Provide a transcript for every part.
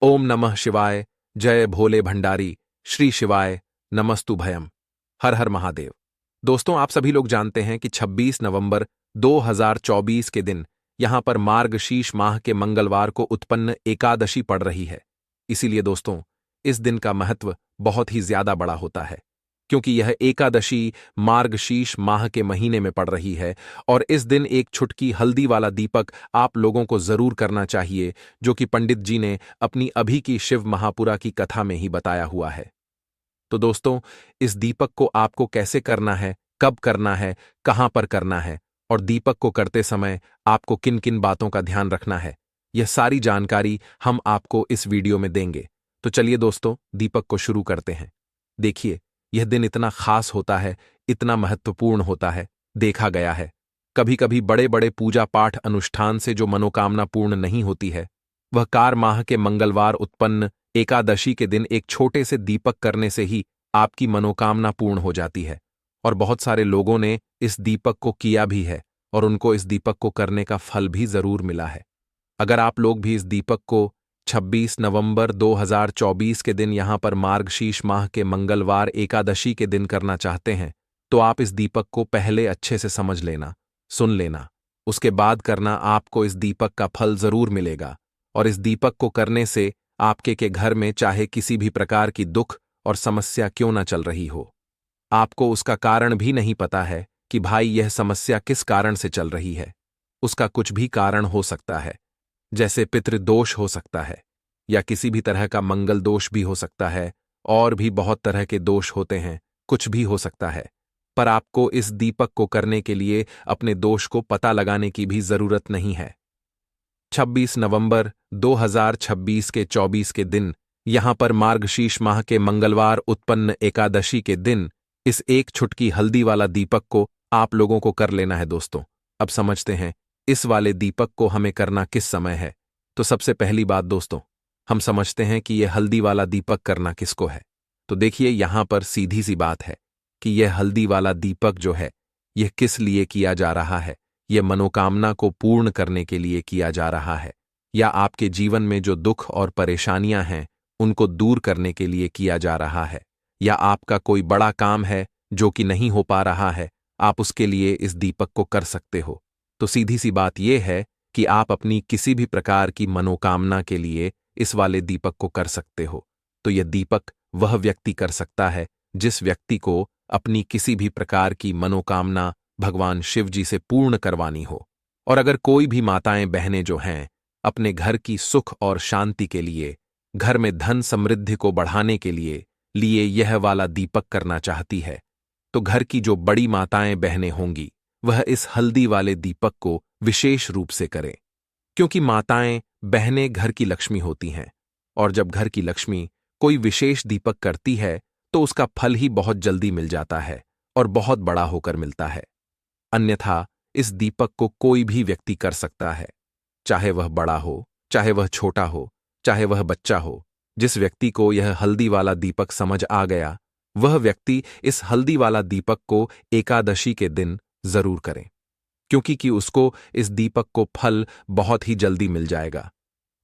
ओम नमः शिवाय। जय भोले भंडारी। श्री शिवाय नमस्तु भयम। हर हर महादेव। दोस्तों, आप सभी लोग जानते हैं कि 26 नवंबर 2024 के दिन यहां पर मार्गशीर्ष माह के मंगलवार को उत्पन्न एकादशी पड़ रही है। इसीलिए दोस्तों, इस दिन का महत्व बहुत ही ज्यादा बड़ा होता है, क्योंकि यह एकादशी मार्गशीर्ष माह के महीने में पड़ रही है। और इस दिन एक छुटकी हल्दी वाला दीपक आप लोगों को जरूर करना चाहिए, जो कि पंडित जी ने अपनी अभी की शिव महापुरा की कथा में ही बताया हुआ है। तो दोस्तों, इस दीपक को आपको कैसे करना है, कब करना है, कहां पर करना है, और दीपक को करते समय आपको किन किन बातों का ध्यान रखना है, यह सारी जानकारी हम आपको इस वीडियो में देंगे। तो चलिए दोस्तों, दीपक को शुरू करते हैं। देखिए, यह दिन इतना खास होता है, इतना महत्वपूर्ण होता है। देखा गया है, कभी कभी बड़े बड़े पूजा पाठ अनुष्ठान से जो मनोकामना पूर्ण नहीं होती है, वह कार माह के मंगलवार उत्पन्न एकादशी के दिन एक छोटे से दीपक करने से ही आपकी मनोकामना पूर्ण हो जाती है। और बहुत सारे लोगों ने इस दीपक को किया भी है और उनको इस दीपक को करने का फल भी जरूर मिला है। अगर आप लोग भी इस दीपक को 26 नवंबर 2024 के दिन यहां पर मार्गशीर्ष माह के मंगलवार एकादशी के दिन करना चाहते हैं, तो आप इस दीपक को पहले अच्छे से समझ लेना, सुन लेना। उसके बाद करना, आपको इस दीपक का फल जरूर मिलेगा। और इस दीपक को करने से आपके के घर में चाहे किसी भी प्रकार की दुख और समस्या क्यों ना चल रही हो, आपको उसका कारण भी नहीं पता है कि भाई यह समस्या किस कारण से चल रही है। उसका कुछ भी कारण हो सकता है, जैसे पितृदोष हो सकता है, या किसी भी तरह का मंगल दोष भी हो सकता है, और भी बहुत तरह के दोष होते हैं, कुछ भी हो सकता है। पर आपको इस दीपक को करने के लिए अपने दोष को पता लगाने की भी जरूरत नहीं है। 26 नवंबर 2026 के 24 के दिन यहां पर मार्गशीर्ष माह के मंगलवार उत्पन्न एकादशी के दिन इस एक छुटकी हल्दी वाला दीपक को आप लोगों को कर लेना है। दोस्तों, अब समझते हैं इस वाले दीपक को हमें करना किस समय है। तो सबसे पहली बात दोस्तों, हम समझते हैं कि यह हल्दी वाला दीपक करना किसको है। तो देखिए, यहां पर सीधी सी बात है कि यह हल्दी वाला दीपक जो है, यह किस लिए किया जा रहा है। यह मनोकामना को पूर्ण करने के लिए किया जा रहा है, या आपके जीवन में जो दुख और परेशानियां हैं उनको दूर करने के लिए किया जा रहा है, या आपका कोई बड़ा काम है जो कि नहीं हो पा रहा है, आप उसके लिए इस दीपक को कर सकते हो। तो सीधी सी बात यह है कि आप अपनी किसी भी प्रकार की मनोकामना के लिए इस वाले दीपक को कर सकते हो। तो यह दीपक वह व्यक्ति कर सकता है जिस व्यक्ति को अपनी किसी भी प्रकार की मनोकामना भगवान शिव जी से पूर्ण करवानी हो। और अगर कोई भी माताएं बहनें जो हैं अपने घर की सुख और शांति के लिए, घर में धन समृद्धि को बढ़ाने के लिए यह वाला दीपक करना चाहती है, तो घर की जो बड़ी माताएं बहनें होंगी वह इस हल्दी वाले दीपक को विशेष रूप से करें। क्योंकि माताएं बहनें घर की लक्ष्मी होती हैं, और जब घर की लक्ष्मी कोई विशेष दीपक करती है तो उसका फल ही बहुत जल्दी मिल जाता है और बहुत बड़ा होकर मिलता है। अन्यथा इस दीपक को कोई भी व्यक्ति कर सकता है, चाहे वह बड़ा हो, चाहे वह छोटा हो, चाहे वह बच्चा हो। जिस व्यक्ति को यह हल्दी वाला दीपक समझ आ गया, वह व्यक्ति इस हल्दी वाला दीपक को एकादशी के दिन जरूर करें, क्योंकि उसको इस दीपक को फल बहुत ही जल्दी मिल जाएगा।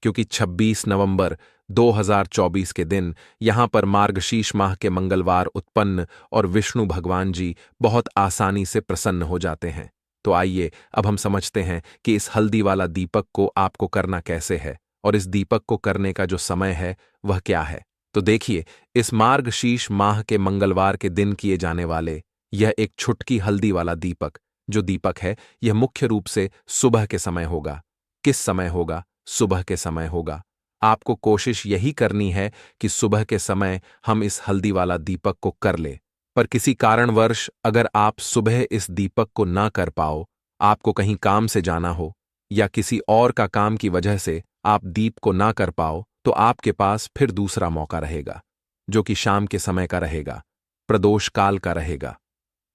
क्योंकि 26 नवंबर 2024 के दिन यहां पर मार्गशीर्ष माह के मंगलवार उत्पन्न और विष्णु भगवान जी बहुत आसानी से प्रसन्न हो जाते हैं। तो आइए अब हम समझते हैं कि इस हल्दी वाला दीपक को आपको करना कैसे है, और इस दीपक को करने का जो समय है वह क्या है। तो देखिए, इस मार्गशीर्ष माह के मंगलवार के दिन किए जाने वाले यह एक छुटकी हल्दी वाला दीपक, जो दीपक है, यह मुख्य रूप से सुबह के समय होगा। किस समय होगा? सुबह के समय होगा। आपको कोशिश यही करनी है कि सुबह के समय हम इस हल्दी वाला दीपक को कर ले। पर किसी कारणवश अगर आप सुबह इस दीपक को ना कर पाओ, आपको कहीं काम से जाना हो, या किसी और का काम की वजह से आप दीप को ना कर पाओ, तो आपके पास फिर दूसरा मौका रहेगा, जो कि शाम के समय का रहेगा, प्रदोष काल का रहेगा।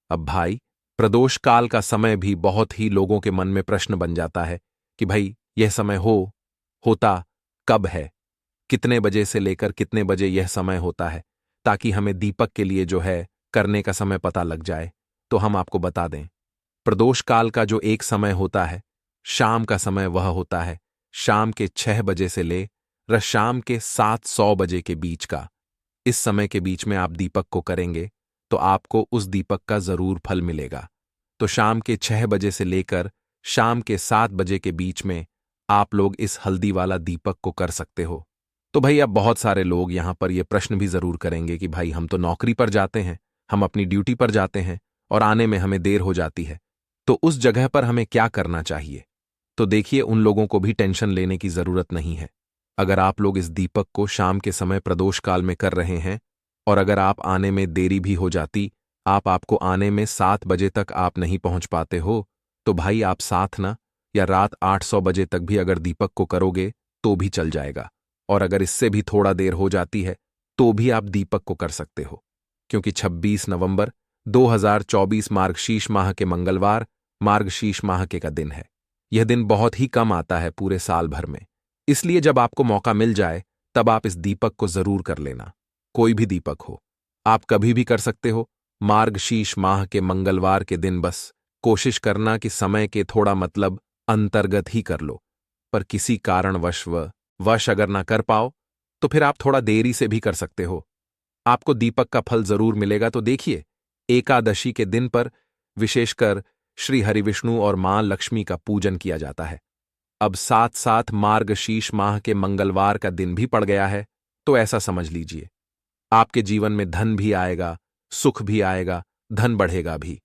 अब भाई, प्रदोष काल का समय भी बहुत ही लोगों के मन में प्रश्न बन जाता है कि भाई यह समय होता कब है, कितने बजे से लेकर कितने बजे यह समय होता है, ताकि हमें दीपक के लिए जो है करने का समय पता लग जाए। तो हम आपको बता दें, प्रदोष काल का जो एक समय होता है, शाम का समय, वह होता है शाम के 6 बजे से ले शाम के 7:100 बजे के बीच का। इस समय के बीच में आप दीपक को करेंगे तो आपको उस दीपक का जरूर फल मिलेगा। तो शाम के 6 बजे से लेकर शाम के 7 बजे के बीच में आप लोग इस हल्दी वाला दीपक को कर सकते हो। तो भाई अब बहुत सारे लोग यहां पर यह प्रश्न भी जरूर करेंगे कि भाई हम तो नौकरी पर जाते हैं, हम अपनी ड्यूटी पर जाते हैं और आने में हमें देर हो जाती है, तो उस जगह पर हमें क्या करना चाहिए? तो देखिए, उन लोगों को भी टेंशन लेने की जरूरत नहीं है। अगर आप लोग इस दीपक को शाम के समय प्रदोष काल में कर रहे हैं और अगर आप आने में देरी भी हो जाती, आपको आने में 7 बजे तक आप नहीं पहुंच पाते हो, तो भाई आप 7 ना या रात 800 बजे तक भी अगर दीपक को करोगे तो भी चल जाएगा। और अगर इससे भी थोड़ा देर हो जाती है तो भी आप दीपक को कर सकते हो, क्योंकि 26 नवंबर 2024 मार्गशीर्ष माह के मंगलवार मार्गशीर्ष माह के का दिन है। यह दिन बहुत ही कम आता है पूरे साल भर में, इसलिए जब आपको मौका मिल जाए तब आप इस दीपक को जरूर कर लेना। कोई भी दीपक हो, आप कभी भी कर सकते हो। मार्गशीर्ष माह के मंगलवार के दिन बस कोशिश करना कि समय के थोड़ा मतलब अंतर्गत ही कर लो, पर किसी कारणवश वश अगर ना कर पाओ तो फिर आप थोड़ा देरी से भी कर सकते हो। आपको दीपक का फल जरूर मिलेगा। तो देखिए, एकादशी के दिन पर विशेषकर श्री हरिविष्णु और मां लक्ष्मी का पूजन किया जाता है। अब साथ साथ मार्गशीर्ष माह के मंगलवार का दिन भी पड़ गया है, तो ऐसा समझ लीजिए आपके जीवन में धन भी आएगा, सुख भी आएगा, धन बढ़ेगा भी,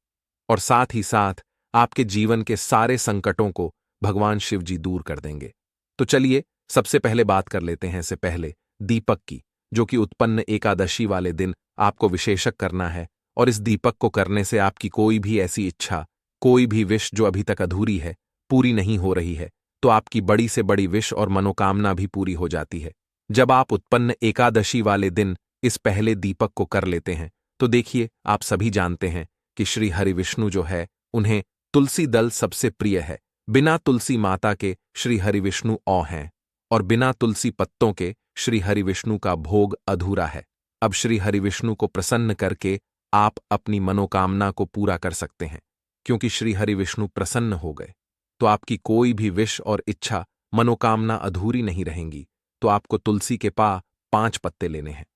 और साथ ही साथ आपके जीवन के सारे संकटों को भगवान शिव जी दूर कर देंगे। तो चलिए सबसे पहले बात कर लेते हैं इससे पहले दीपक की, जो कि उत्पन्न एकादशी वाले दिन आपको विशेषक करना है। और इस दीपक को करने से आपकी कोई भी ऐसी इच्छा, कोई भी विश जो अभी तक अधूरी है, पूरी नहीं हो रही है, तो आपकी बड़ी से बड़ी विश और मनोकामना भी पूरी हो जाती है जब आप उत्पन्न एकादशी वाले दिन इस पहले दीपक को कर लेते हैं। तो देखिए, आप सभी जानते हैं कि श्री हरिविष्णु जो है उन्हें तुलसी दल सबसे प्रिय है। बिना तुलसी माता के श्री हरिविष्णु औ हैं और बिना तुलसी पत्तों के श्री हरिविष्णु का भोग अधूरा है। अब श्री हरिविष्णु को प्रसन्न करके आप अपनी मनोकामना को पूरा कर सकते हैं, क्योंकि श्री हरिविष्णु प्रसन्न हो गए तो आपकी कोई भी विश और इच्छा, मनोकामना अधूरी नहीं रहेंगी। तो आपको तुलसी के 5 पत्ते लेने हैं।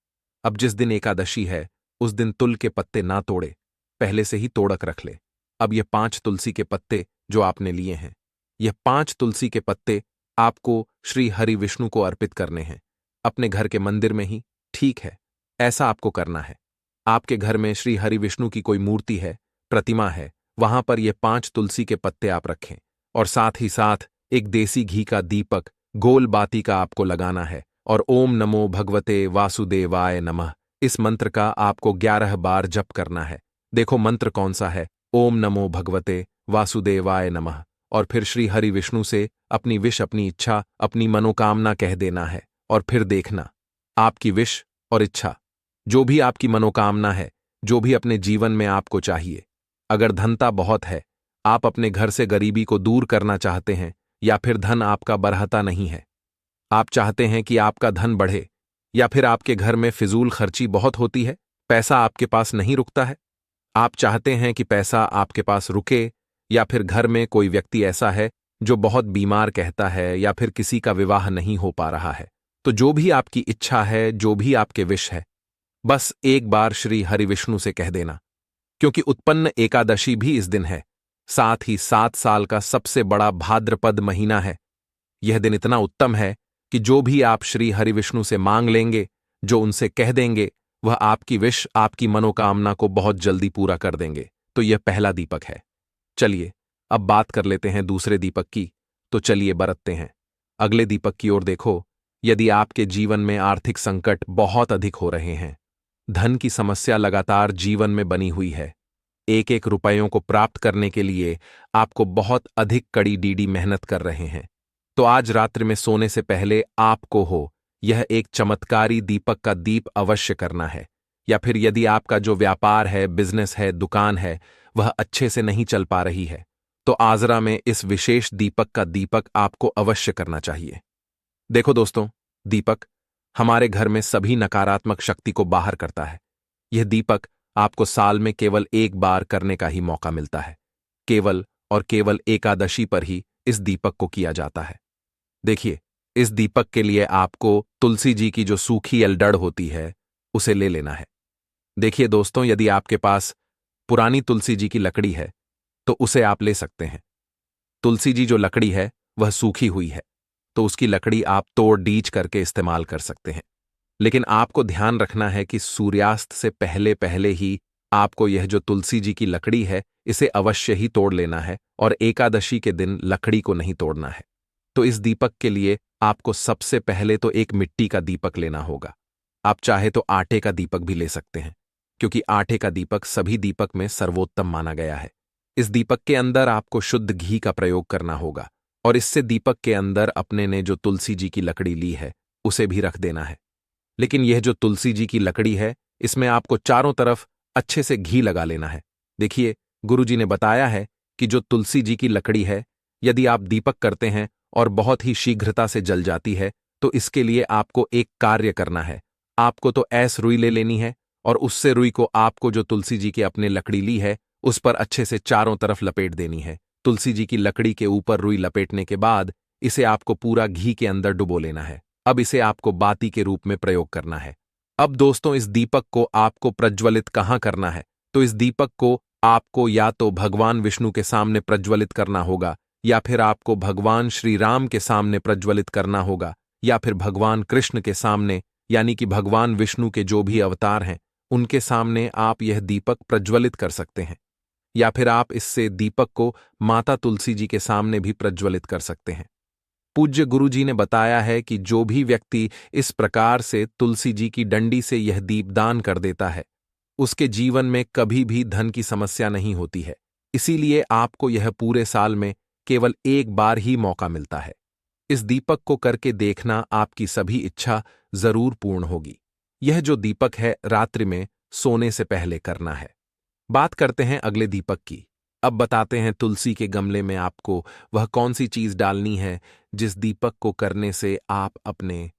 अब जिस दिन एकादशी है उस दिन तुल के पत्ते ना तोड़े, पहले से ही तोड़क रख ले। अब ये 5 तुलसी के पत्ते जो आपने लिए हैं, यह 5 तुलसी के पत्ते आपको श्री हरिविष्णु को अर्पित करने हैं, अपने घर के मंदिर में ही। ठीक है, ऐसा आपको करना है। आपके घर में श्री हरिविष्णु की कोई मूर्ति है, प्रतिमा है, वहां पर ये 5 तुलसी के पत्ते आप रखें और साथ ही साथ एक देसी घी का दीपक गोल बाती का आपको लगाना है और ओम नमो भगवते वासुदेवाय नमः इस मंत्र का आपको 11 बार जप करना है। देखो मंत्र कौन सा है, ओम नमो भगवते वासुदेवाय नमः, और फिर श्री हरि विष्णु से अपनी विश, अपनी इच्छा, अपनी मनोकामना कह देना है। और फिर देखना आपकी विश और इच्छा, जो भी आपकी मनोकामना है, जो भी अपने जीवन में आपको चाहिए, अगर धनता बहुत है, आप अपने घर से गरीबी को दूर करना चाहते हैं, या फिर धन आपका बढ़ता नहीं है, आप चाहते हैं कि आपका धन बढ़े, या फिर आपके घर में फिजूल खर्ची बहुत होती है, पैसा आपके पास नहीं रुकता है, आप चाहते हैं कि पैसा आपके पास रुके, या फिर घर में कोई व्यक्ति ऐसा है जो बहुत बीमार कहता है, या फिर किसी का विवाह नहीं हो पा रहा है, तो जो भी आपकी इच्छा है, जो भी आपके विश है, बस एक बार श्री हरिविष्णु से कह देना। क्योंकि उत्पन्न एकादशी भी इस दिन है, साथ ही 7 साल का सबसे बड़ा भाद्रपद महीना है। यह दिन इतना उत्तम है कि जो भी आप श्री हरिविष्णु से मांग लेंगे, जो उनसे कह देंगे, वह आपकी विश, आपकी मनोकामना को बहुत जल्दी पूरा कर देंगे। तो यह पहला दीपक है। चलिए अब बात कर लेते हैं दूसरे दीपक की। तो चलिए बरतते हैं अगले दीपक की ओर। देखो, यदि आपके जीवन में आर्थिक संकट बहुत अधिक हो रहे हैं, धन की समस्या लगातार जीवन में बनी हुई है, एक एक रुपयों को प्राप्त करने के लिए आपको बहुत अधिक कड़ी डीडी मेहनत कर रहे हैं, तो आज रात्रि में सोने से पहले आपको यह एक चमत्कारी दीपक का दीप अवश्य करना है। या फिर यदि आपका जो व्यापार है, बिजनेस है, दुकान है, वह अच्छे से नहीं चल पा रही है, तो आजरा में इस विशेष दीपक का दीपक आपको अवश्य करना चाहिए। देखो दोस्तों, दीपक हमारे घर में सभी नकारात्मक शक्ति को बाहर करता है। यह दीपक आपको साल में केवल एक बार करने का ही मौका मिलता है। केवल और केवल एकादशी पर ही इस दीपक को किया जाता है। देखिए, इस दीपक के लिए आपको तुलसी जी की जो सूखी एलडड़ होती है उसे ले लेना है। देखिए दोस्तों, यदि आपके पास पुरानी तुलसी जी की लकड़ी है तो उसे आप ले सकते हैं। तुलसी जी जो लकड़ी है वह सूखी हुई है, तो उसकी लकड़ी आप तोड़ डीच करके इस्तेमाल कर सकते हैं। लेकिन आपको ध्यान रखना है कि सूर्यास्त से पहले पहले ही आपको यह जो तुलसी जी की लकड़ी है इसे अवश्य ही तोड़ लेना है, और एकादशी के दिन लकड़ी को नहीं तोड़ना है। तो इस दीपक के लिए आपको सबसे पहले तो एक मिट्टी का दीपक लेना होगा। आप चाहे तो आटे का दीपक भी ले सकते हैं, क्योंकि आटे का दीपक सभी दीपक में सर्वोत्तम माना गया है। इस दीपक के अंदर आपको शुद्ध घी का प्रयोग करना होगा, और इससे दीपक के अंदर अपने ने जो तुलसी जी की लकड़ी ली है उसे भी रख देना है। लेकिन यह जो तुलसी जी की लकड़ी है इसमें आपको चारों तरफ अच्छे से घी लगा लेना है। देखिए, गुरुजी ने बताया है कि जो तुलसी जी की लकड़ी है, यदि आप दीपक करते हैं और बहुत ही शीघ्रता से जल जाती है, तो इसके लिए आपको एक कार्य करना है। आपको तो ऐस रुई ले लेनी है, और उससे रुई को आपको जो तुलसी जी की अपने लकड़ी ली है उस पर अच्छे से चारों तरफ लपेट देनी है। तुलसी जी की लकड़ी के ऊपर रुई लपेटने के बाद इसे आपको पूरा घी के अंदर डुबो लेना है। अब इसे आपको बाती के रूप में प्रयोग करना है। अब दोस्तों, इस दीपक को आपको प्रज्वलित कहाँ करना है? तो इस दीपक को आपको या तो भगवान विष्णु के सामने प्रज्वलित करना होगा, या फिर आपको भगवान श्री राम के सामने प्रज्वलित करना होगा, या फिर भगवान कृष्ण के सामने, यानी कि भगवान विष्णु के जो भी अवतार हैं उनके सामने आप यह दीपक प्रज्वलित कर सकते हैं। या फिर आप इससे दीपक को माता तुलसी जी के सामने भी प्रज्वलित कर सकते हैं। पूज्य गुरु जी ने बताया है कि जो भी व्यक्ति इस प्रकार से तुलसी जी की डंडी से यह दीपदान कर देता है, उसके जीवन में कभी भी धन की समस्या नहीं होती है। इसीलिए आपको यह पूरे साल में केवल एक बार ही मौका मिलता है। इस दीपक को करके देखना, आपकी सभी इच्छा जरूर पूर्ण होगी। यह जो दीपक है रात्रि में सोने से पहले करना है। बात करते हैं अगले दीपक की। अब बताते हैं तुलसी के गमले में आपको वह कौन सी चीज डालनी है जिस दीपक को करने से आप अपने